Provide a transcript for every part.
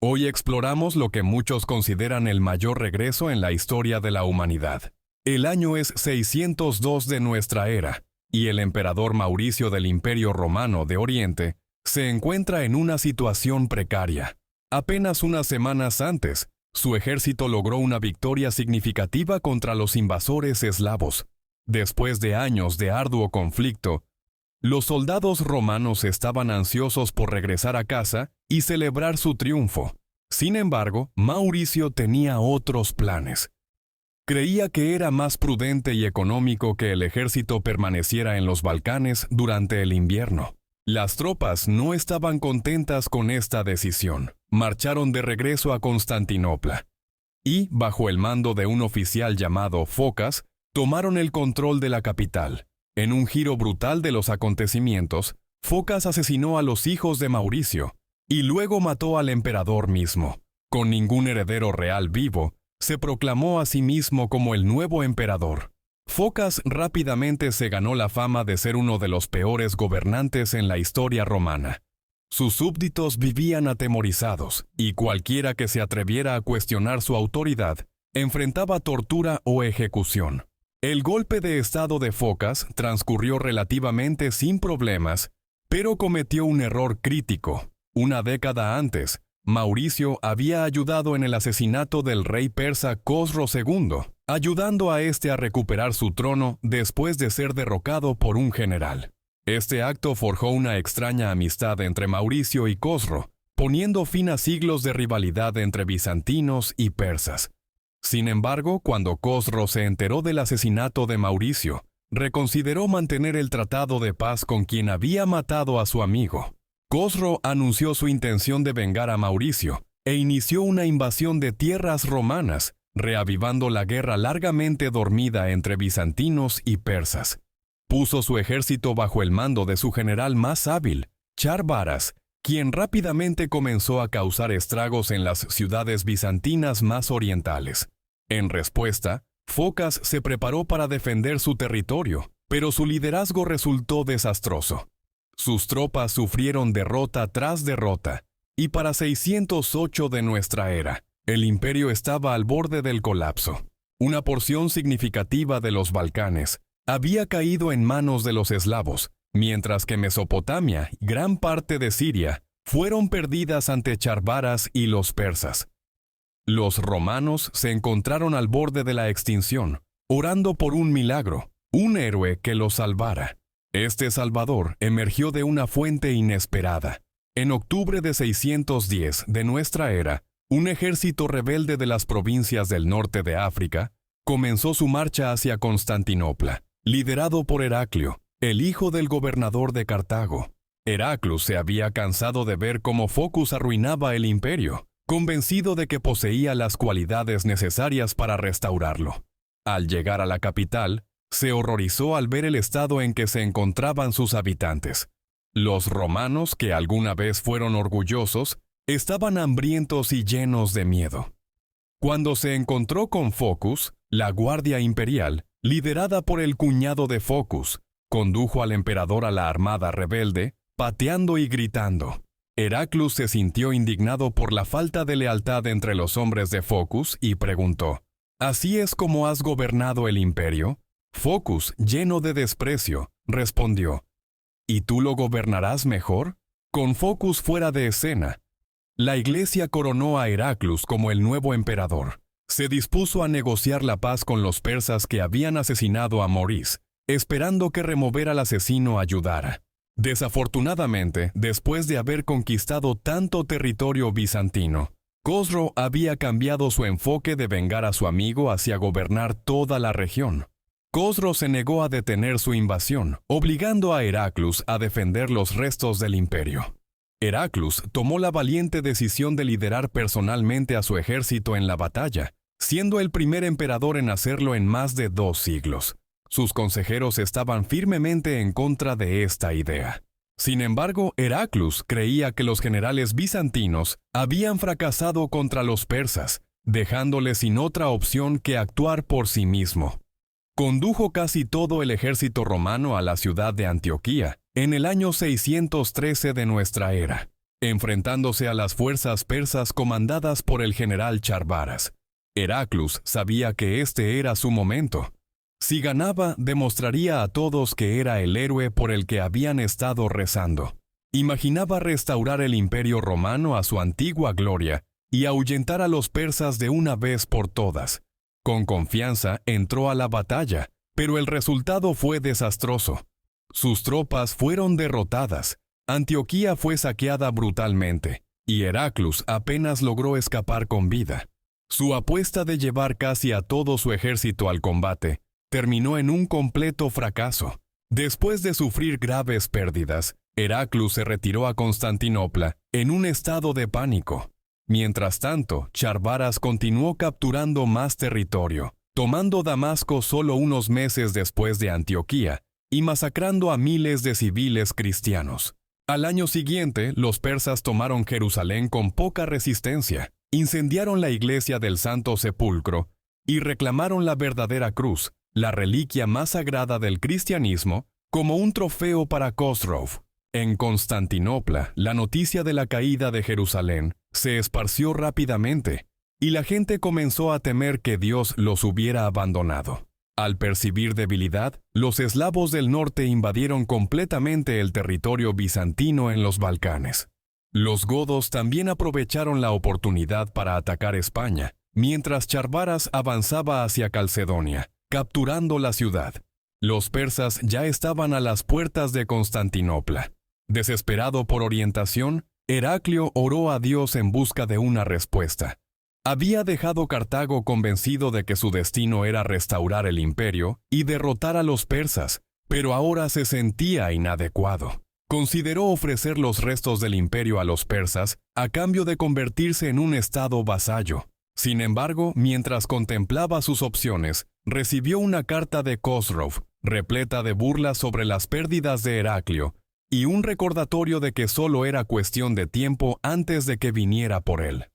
Hoy exploramos lo que muchos consideran el mayor regreso en la historia de la humanidad. El año es 602 de nuestra era, y el emperador Mauricio del Imperio Romano de Oriente se encuentra en una situación precaria. Apenas unas semanas antes, su ejército logró una victoria significativa contra los invasores eslavos. Después de años de arduo conflicto, los soldados romanos estaban ansiosos por regresar a casa y celebrar su triunfo. Sin embargo, Mauricio tenía otros planes. Creía que era más prudente y económico que el ejército permaneciera en los Balcanes durante el invierno. Las tropas no estaban contentas con esta decisión. Marcharon de regreso a Constantinopla y, bajo el mando de un oficial llamado Focas, tomaron el control de la capital. En un giro brutal de los acontecimientos, Focas asesinó a los hijos de Mauricio y luego mató al emperador mismo. Con ningún heredero real vivo, se proclamó a sí mismo como el nuevo emperador. Focas rápidamente se ganó la fama de ser uno de los peores gobernantes en la historia romana. Sus súbditos vivían atemorizados, y cualquiera que se atreviera a cuestionar su autoridad enfrentaba tortura o ejecución. El golpe de estado de Focas transcurrió relativamente sin problemas, pero cometió un error crítico. Una década antes, Mauricio había ayudado en el asesinato del rey persa Cosro II, ayudando a este a recuperar su trono después de ser derrocado por un general. Este acto forjó una extraña amistad entre Mauricio y Cosro, poniendo fin a siglos de rivalidad entre bizantinos y persas. Sin embargo, cuando Cosro se enteró del asesinato de Mauricio, reconsideró mantener el tratado de paz con quien había matado a su amigo. Cosro anunció su intención de vengar a Mauricio e inició una invasión de tierras romanas, reavivando la guerra largamente dormida entre bizantinos y persas. Puso su ejército bajo el mando de su general más hábil, Charbaras, quien rápidamente comenzó a causar estragos en las ciudades bizantinas más orientales. En respuesta, Focas se preparó para defender su territorio, pero su liderazgo resultó desastroso. Sus tropas sufrieron derrota tras derrota, y para 608 de nuestra era, el imperio estaba al borde del colapso. Una porción significativa de los Balcanes había caído en manos de los eslavos, mientras que Mesopotamia y gran parte de Siria fueron perdidas ante Charbaras y los persas. Los romanos se encontraron al borde de la extinción, orando por un milagro, un héroe que los salvara. Este salvador emergió de una fuente inesperada. En octubre de 610 de nuestra era, un ejército rebelde de las provincias del norte de África comenzó su marcha hacia Constantinopla, liderado por Heraclio, el hijo del gobernador de Cartago. Heraclus se había cansado de ver cómo Focus arruinaba el imperio, convencido de que poseía las cualidades necesarias para restaurarlo. Al llegar a la capital, se horrorizó al ver el estado en que se encontraban sus habitantes. Los romanos, que alguna vez fueron orgullosos, estaban hambrientos y llenos de miedo. Cuando se encontró con Focus, la guardia imperial, liderada por el cuñado de Focus, condujo al emperador a la armada rebelde, pateando y gritando. Heraclus se sintió indignado por la falta de lealtad entre los hombres de Focus y preguntó: ¿Así es como has gobernado el imperio? Focus, lleno de desprecio, respondió: ¿Y tú lo gobernarás mejor? Con Focus fuera de escena, la iglesia coronó a Heraclus como el nuevo emperador. Se dispuso a negociar la paz con los persas que habían asesinado a Maurice, esperando que remover al asesino ayudara. Desafortunadamente, después de haber conquistado tanto territorio bizantino, Cosro había cambiado su enfoque de vengar a su amigo hacia gobernar toda la región. Cosro se negó a detener su invasión, obligando a Heraclus a defender los restos del imperio. Heraclus tomó la valiente decisión de liderar personalmente a su ejército en la batalla, siendo el primer emperador en hacerlo en más de 2 siglos. Sus consejeros estaban firmemente en contra de esta idea. Sin embargo, Heraclus creía que los generales bizantinos habían fracasado contra los persas, dejándole sin otra opción que actuar por sí mismo. Condujo casi todo el ejército romano a la ciudad de Antioquía, en el año 613 de nuestra era. enfrentándose a las fuerzas persas comandadas por el general Charbaras. Heraclius sabía que este era su momento. Si ganaba, demostraría a todos que era el héroe por el que habían estado rezando. Imaginaba restaurar el imperio romano a su antigua gloria y ahuyentar a los persas de una vez por todas. Con confianza entró a la batalla, pero el resultado fue desastroso. Sus tropas fueron derrotadas, Antioquía fue saqueada brutalmente, y Heraclius apenas logró escapar con vida. Su apuesta de llevar casi a todo su ejército al combate terminó en un completo fracaso. Después de sufrir graves pérdidas, Heraclius se retiró a Constantinopla en un estado de pánico. Mientras tanto, Charbaras continuó capturando más territorio, tomando Damasco solo unos meses después de Antioquía y masacrando a miles de civiles cristianos. Al año siguiente, los persas tomaron Jerusalén con poca resistencia, incendiaron la iglesia del Santo Sepulcro y reclamaron la verdadera cruz, la reliquia más sagrada del cristianismo, como un trofeo para Khosrov. En Constantinopla, la noticia de la caída de Jerusalén se esparció rápidamente, y la gente comenzó a temer que Dios los hubiera abandonado. Al percibir debilidad, los eslavos del norte invadieron completamente el territorio bizantino en los Balcanes. Los godos también aprovecharon la oportunidad para atacar España, mientras Charbaras avanzaba hacia Calcedonia, capturando la ciudad. Los persas ya estaban a las puertas de Constantinopla. Desesperado por orientación, Heraclio oró a Dios en busca de una respuesta. Había dejado Cartago convencido de que su destino era restaurar el imperio y derrotar a los persas, pero ahora se sentía inadecuado. Consideró ofrecer los restos del imperio a los persas a cambio de convertirse en un estado vasallo. Sin embargo, mientras contemplaba sus opciones, recibió una carta de Khosrov, repleta de burlas sobre las pérdidas de Heraclio, y un recordatorio de que solo era cuestión de tiempo antes de que viniera por él.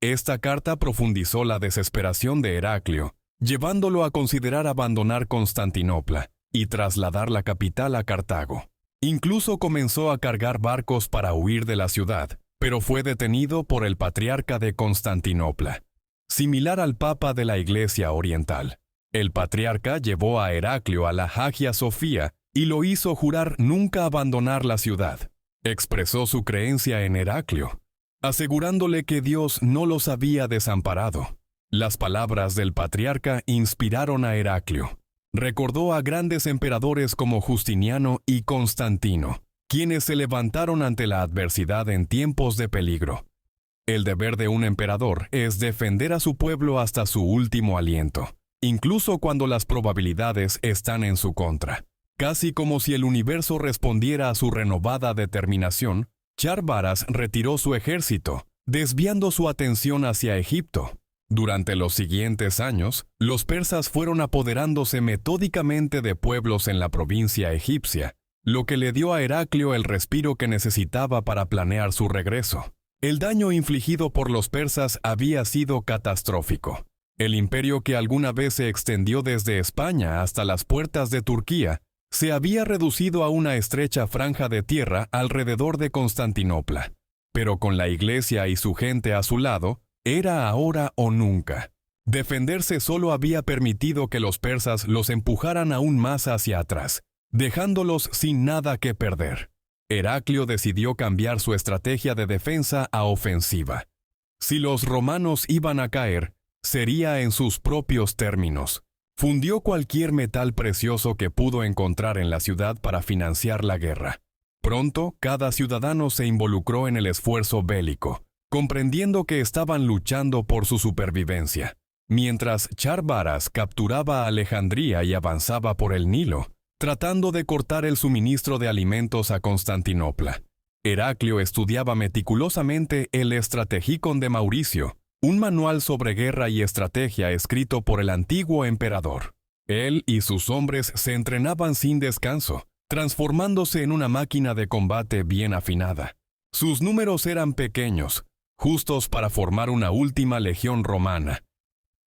Esta carta profundizó la desesperación de Heraclio, llevándolo a considerar abandonar Constantinopla y trasladar la capital a Cartago. Incluso comenzó a cargar barcos para huir de la ciudad, pero fue detenido por el patriarca de Constantinopla, similar al papa de la Iglesia Oriental. El patriarca llevó a Heraclio a la Hagia Sofía y lo hizo jurar nunca abandonar la ciudad. Expresó su creencia en Heraclio, asegurándole que Dios no los había desamparado. Las palabras del patriarca inspiraron a Heraclio. Recordó a grandes emperadores como Justiniano y Constantino, quienes se levantaron ante la adversidad en tiempos de peligro. El deber de un emperador es defender a su pueblo hasta su último aliento, incluso cuando las probabilidades están en su contra. Casi como si el universo respondiera a su renovada determinación, Charbaras retiró su ejército, desviando su atención hacia Egipto. Durante los siguientes años, los persas fueron apoderándose metódicamente de pueblos en la provincia egipcia, lo que le dio a Heraclio el respiro que necesitaba para planear su regreso. El daño infligido por los persas había sido catastrófico. El imperio que alguna vez se extendió desde España hasta las puertas de Turquía se había reducido a una estrecha franja de tierra alrededor de Constantinopla. Pero con la iglesia y su gente a su lado, era ahora o nunca. Defenderse solo había permitido que los persas los empujaran aún más hacia atrás, dejándolos sin nada que perder. Heraclio decidió cambiar su estrategia de defensa a ofensiva. Si los romanos iban a caer, sería en sus propios términos. Fundió cualquier metal precioso que pudo encontrar en la ciudad para financiar la guerra. Pronto, cada ciudadano se involucró en el esfuerzo bélico, comprendiendo que estaban luchando por su supervivencia. Mientras Charbaras capturaba a Alejandría y avanzaba por el Nilo, tratando de cortar el suministro de alimentos a Constantinopla, Heraclio estudiaba meticulosamente el Strategicon de Mauricio, un manual sobre guerra y estrategia escrito por el antiguo emperador. Él y sus hombres se entrenaban sin descanso, transformándose en una máquina de combate bien afinada. Sus números eran pequeños, justos para formar una última legión romana,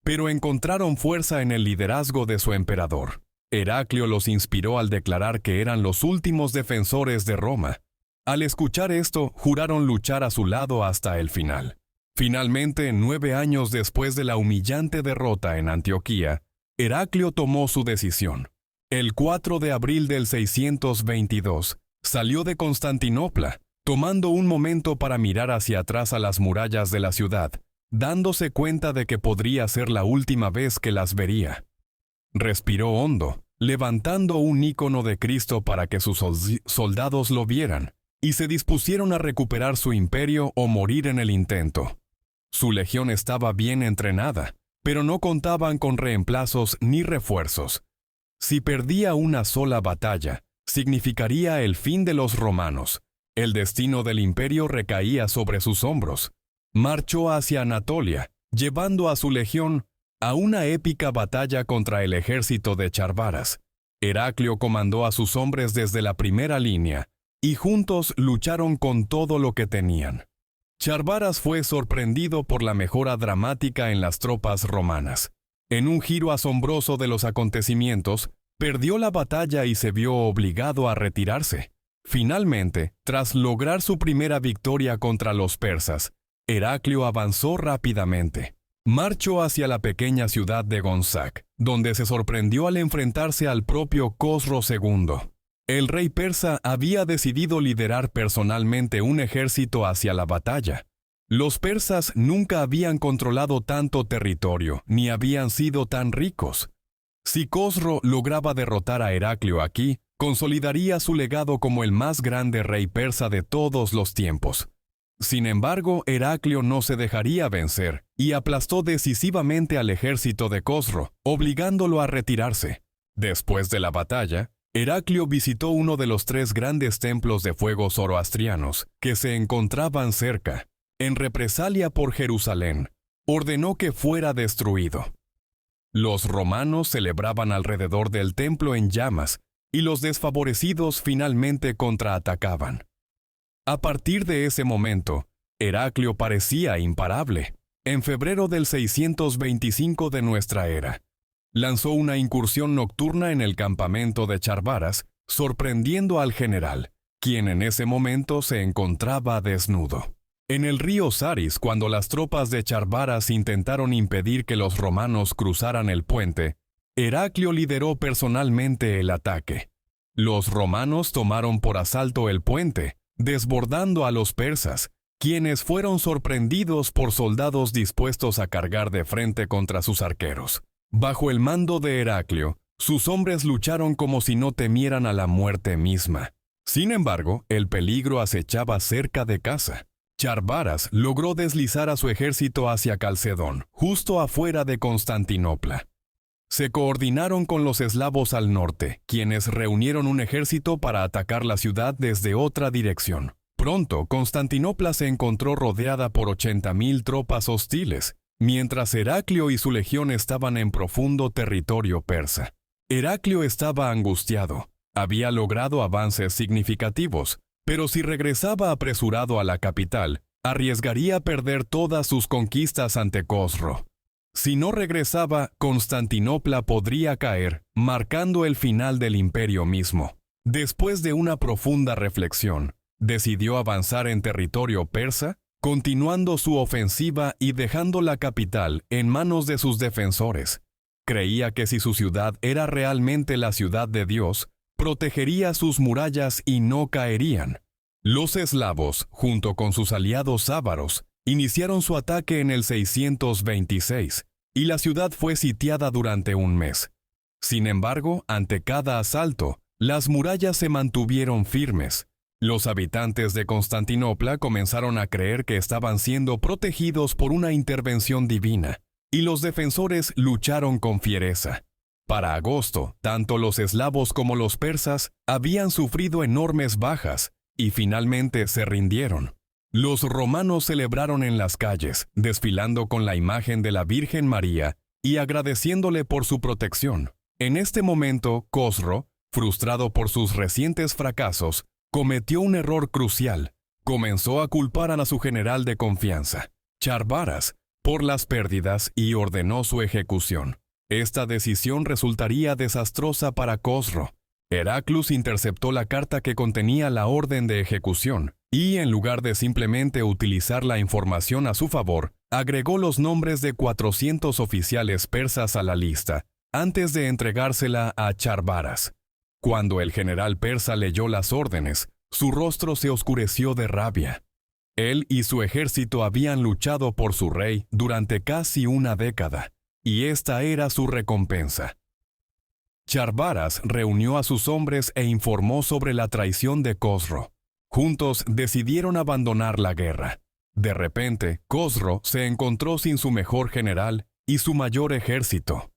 pero encontraron fuerza en el liderazgo de su emperador. Heraclio los inspiró al declarar que eran los últimos defensores de Roma. Al escuchar esto, juraron luchar a su lado hasta el final. Finalmente, 9 años después de la humillante derrota en Antioquía, Heraclio tomó su decisión. El 4 de abril del 622, salió de Constantinopla, tomando un momento para mirar hacia atrás a las murallas de la ciudad, dándose cuenta de que podría ser la última vez que las vería. Respiró hondo, levantando un ícono de Cristo para que sus soldados lo vieran, y se dispusieron a recuperar su imperio o morir en el intento. Su legión estaba bien entrenada, pero no contaban con reemplazos ni refuerzos. Si perdía una sola batalla, significaría el fin de los romanos. El destino del imperio recaía sobre sus hombros. Marchó hacia Anatolia, llevando a su legión a una épica batalla contra el ejército de Charbaras. Heraclio comandó a sus hombres desde la primera línea, y juntos lucharon con todo lo que tenían. Charbaras fue sorprendido por la mejora dramática en las tropas romanas. En un giro asombroso de los acontecimientos, perdió la batalla y se vio obligado a retirarse. Finalmente, tras lograr su primera victoria contra los persas, Heraclio avanzó rápidamente. Marchó hacia la pequeña ciudad de Gonzac, donde se sorprendió al enfrentarse al propio Cosro II. El rey persa había decidido liderar personalmente un ejército hacia la batalla. Los persas nunca habían controlado tanto territorio, ni habían sido tan ricos. Si Cosro lograba derrotar a Heraclio aquí, consolidaría su legado como el más grande rey persa de todos los tiempos. Sin embargo, Heraclio no se dejaría vencer, y aplastó decisivamente al ejército de Cosro, obligándolo a retirarse. Después de la batalla, Heraclio visitó uno de los 3 grandes templos de fuego zoroastrianos que se encontraban cerca. En represalia por Jerusalén, ordenó que fuera destruido. Los romanos celebraban alrededor del templo en llamas, y los desfavorecidos finalmente contraatacaban. A partir de ese momento, Heraclio parecía imparable. En febrero del 625 de nuestra era, lanzó una incursión nocturna en el campamento de Charbaras, sorprendiendo al general, quien en ese momento se encontraba desnudo. En el río Saris, cuando las tropas de Charbaras intentaron impedir que los romanos cruzaran el puente, Heraclio lideró personalmente el ataque. Los romanos tomaron por asalto el puente, desbordando a los persas, quienes fueron sorprendidos por soldados dispuestos a cargar de frente contra sus arqueros. Bajo el mando de Heraclio, sus hombres lucharon como si no temieran a la muerte misma. Sin embargo, el peligro acechaba cerca de casa. Charbaras logró deslizar a su ejército hacia Calcedón, justo afuera de Constantinopla. Se coordinaron con los eslavos al norte, quienes reunieron un ejército para atacar la ciudad desde otra dirección. Pronto, Constantinopla se encontró rodeada por 80.000 tropas hostiles, mientras Heraclio y su legión estaban en profundo territorio persa. Heraclio estaba angustiado. Había logrado avances significativos, pero si regresaba apresurado a la capital, arriesgaría perder todas sus conquistas ante Cosro. Si no regresaba, Constantinopla podría caer, marcando el final del imperio mismo. Después de una profunda reflexión, decidió avanzar en territorio persa, continuando su ofensiva y dejando la capital en manos de sus defensores. Creía que si su ciudad era realmente la ciudad de Dios, protegería sus murallas y no caerían. Los eslavos, junto con sus aliados ávaros, iniciaron su ataque en el 626, y la ciudad fue sitiada durante un mes. Sin embargo, ante cada asalto, las murallas se mantuvieron firmes. Los habitantes de Constantinopla comenzaron a creer que estaban siendo protegidos por una intervención divina, y los defensores lucharon con fiereza. Para agosto, tanto los eslavos como los persas habían sufrido enormes bajas, y finalmente se rindieron. Los romanos celebraron en las calles, desfilando con la imagen de la Virgen María y agradeciéndole por su protección. En este momento, Cosro, frustrado por sus recientes fracasos, cometió un error crucial. Comenzó a culpar a su general de confianza, Charbaras, por las pérdidas y ordenó su ejecución. Esta decisión resultaría desastrosa para Cosro. Heraclus interceptó la carta que contenía la orden de ejecución y, en lugar de simplemente utilizar la información a su favor, agregó los nombres de 400 oficiales persas a la lista, antes de entregársela a Charbaras. Cuando el general persa leyó las órdenes, su rostro se oscureció de rabia. Él y su ejército habían luchado por su rey durante casi una década, y esta era su recompensa. Charbaras reunió a sus hombres e informó sobre la traición de Cosro. Juntos decidieron abandonar la guerra. De repente, Cosro se encontró sin su mejor general y su mayor ejército.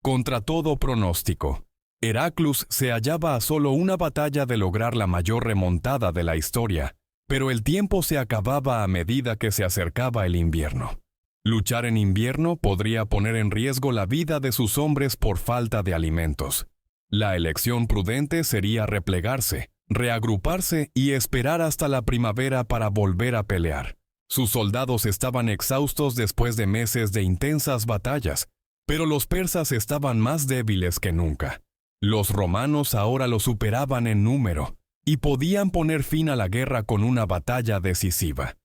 Contra todo pronóstico, Heraclus se hallaba a solo una batalla de lograr la mayor remontada de la historia, pero el tiempo se acababa a medida que se acercaba el invierno. Luchar en invierno podría poner en riesgo la vida de sus hombres por falta de alimentos. La elección prudente sería replegarse, reagruparse y esperar hasta la primavera para volver a pelear. Sus soldados estaban exhaustos después de meses de intensas batallas, pero los persas estaban más débiles que nunca. Los romanos ahora los superaban en número y podían poner fin a la guerra con una batalla decisiva.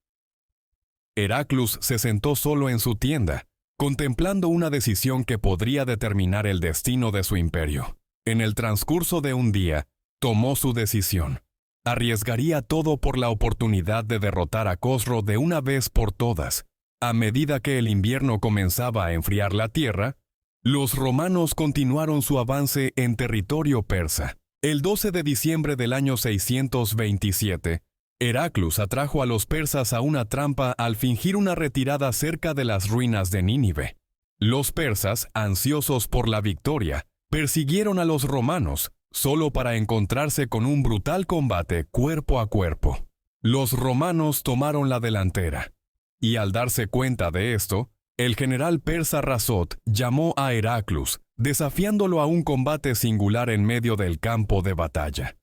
Heraclus se sentó solo en su tienda, contemplando una decisión que podría determinar el destino de su imperio. En el transcurso de un día, tomó su decisión. Arriesgaría todo por la oportunidad de derrotar a Cosro de una vez por todas. A medida que el invierno comenzaba a enfriar la tierra, los romanos continuaron su avance en territorio persa. El 12 de diciembre del año 627, Heraclus atrajo a los persas a una trampa al fingir una retirada cerca de las ruinas de Nínive. Los persas, ansiosos por la victoria, persiguieron a los romanos, solo para encontrarse con un brutal combate cuerpo a cuerpo. Los romanos tomaron la delantera, y al darse cuenta de esto, el general persa Rasot llamó a Heraclus, desafiándolo a un combate singular en medio del campo de batalla.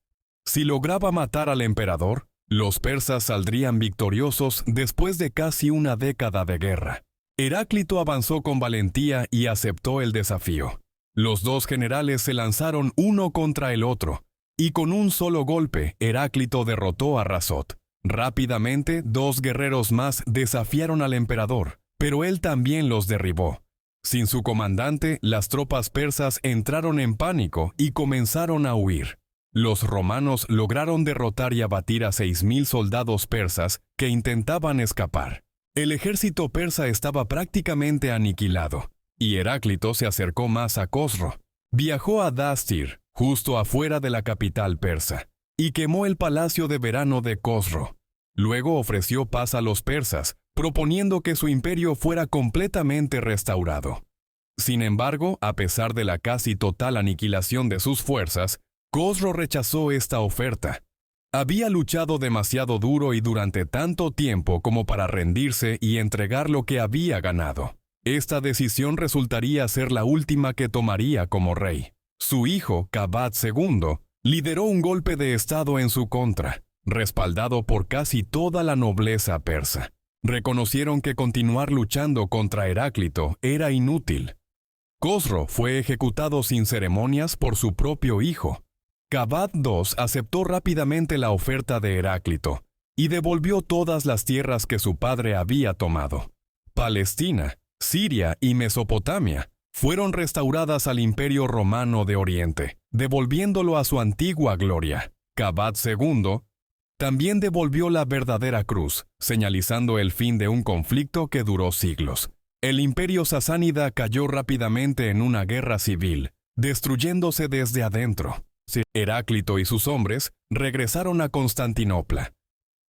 Si lograba matar al emperador, los persas saldrían victoriosos después de casi una década de guerra. Heráclito avanzó con valentía y aceptó el desafío. Los dos generales se lanzaron uno contra el otro, y con un solo golpe, Heráclito derrotó a Rasot. Rápidamente, dos guerreros más desafiaron al emperador, pero él también los derribó. Sin su comandante, las tropas persas entraron en pánico y comenzaron a huir. Los romanos lograron derrotar y abatir a 6,000 soldados persas que intentaban escapar. El ejército persa estaba prácticamente aniquilado, y Heráclito se acercó más a Cosro. Viajó a Dastir, justo afuera de la capital persa, y quemó el palacio de verano de Cosro. Luego ofreció paz a los persas, proponiendo que su imperio fuera completamente restaurado. Sin embargo, a pesar de la casi total aniquilación de sus fuerzas, Cosro rechazó esta oferta. Había luchado demasiado duro y durante tanto tiempo como para rendirse y entregar lo que había ganado. Esta decisión resultaría ser la última que tomaría como rey. Su hijo, Kabad II, lideró un golpe de estado en su contra, respaldado por casi toda la nobleza persa. Reconocieron que continuar luchando contra Heráclito era inútil. Cosro fue ejecutado sin ceremonias por su propio hijo. Kabad II aceptó rápidamente la oferta de Heráclito y devolvió todas las tierras que su padre había tomado. Palestina, Siria y Mesopotamia fueron restauradas al Imperio Romano de Oriente, devolviéndolo a su antigua gloria. Kabad II también devolvió la verdadera cruz, señalizando el fin de un conflicto que duró siglos. El imperio sasánida cayó rápidamente en una guerra civil, destruyéndose desde adentro. Heráclito y sus hombres regresaron a Constantinopla,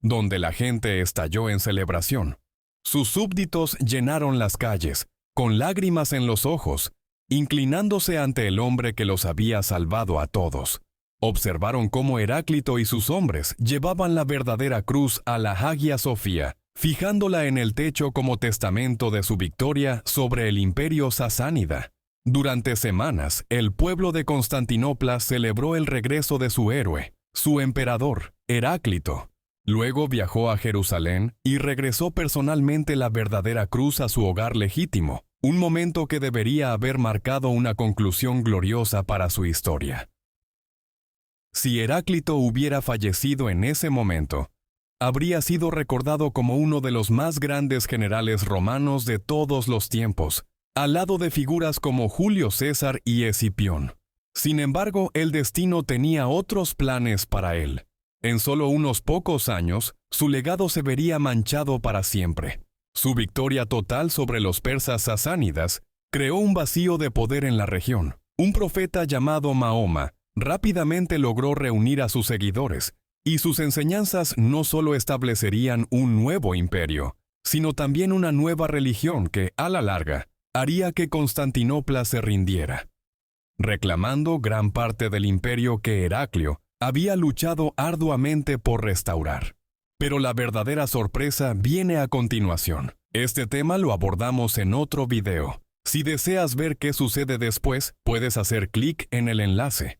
donde la gente estalló en celebración. Sus súbditos llenaron las calles, con lágrimas en los ojos, inclinándose ante el hombre que los había salvado a todos. Observaron cómo Heráclito y sus hombres llevaban la verdadera cruz a la Hagia Sofía, fijándola en el techo como testamento de su victoria sobre el imperio sasánida. Durante semanas, el pueblo de Constantinopla celebró el regreso de su héroe, su emperador, Heráclito. Luego viajó a Jerusalén y regresó personalmente la verdadera cruz a su hogar legítimo, un momento que debería haber marcado una conclusión gloriosa para su historia. Si Heráclito hubiera fallecido en ese momento, habría sido recordado como uno de los más grandes generales romanos de todos los tiempos, al lado de figuras como Julio César y Escipión. Sin embargo, el destino tenía otros planes para él. En solo unos pocos años, su legado se vería manchado para siempre. Su victoria total sobre los persas sasánidas creó un vacío de poder en la región. Un profeta llamado Mahoma rápidamente logró reunir a sus seguidores, y sus enseñanzas no solo establecerían un nuevo imperio, sino también una nueva religión que, a la larga, haría que Constantinopla se rindiera, reclamando gran parte del imperio que Heraclio había luchado arduamente por restaurar. Pero la verdadera sorpresa viene a continuación. Este tema lo abordamos en otro video. Si deseas ver qué sucede después, puedes hacer clic en el enlace.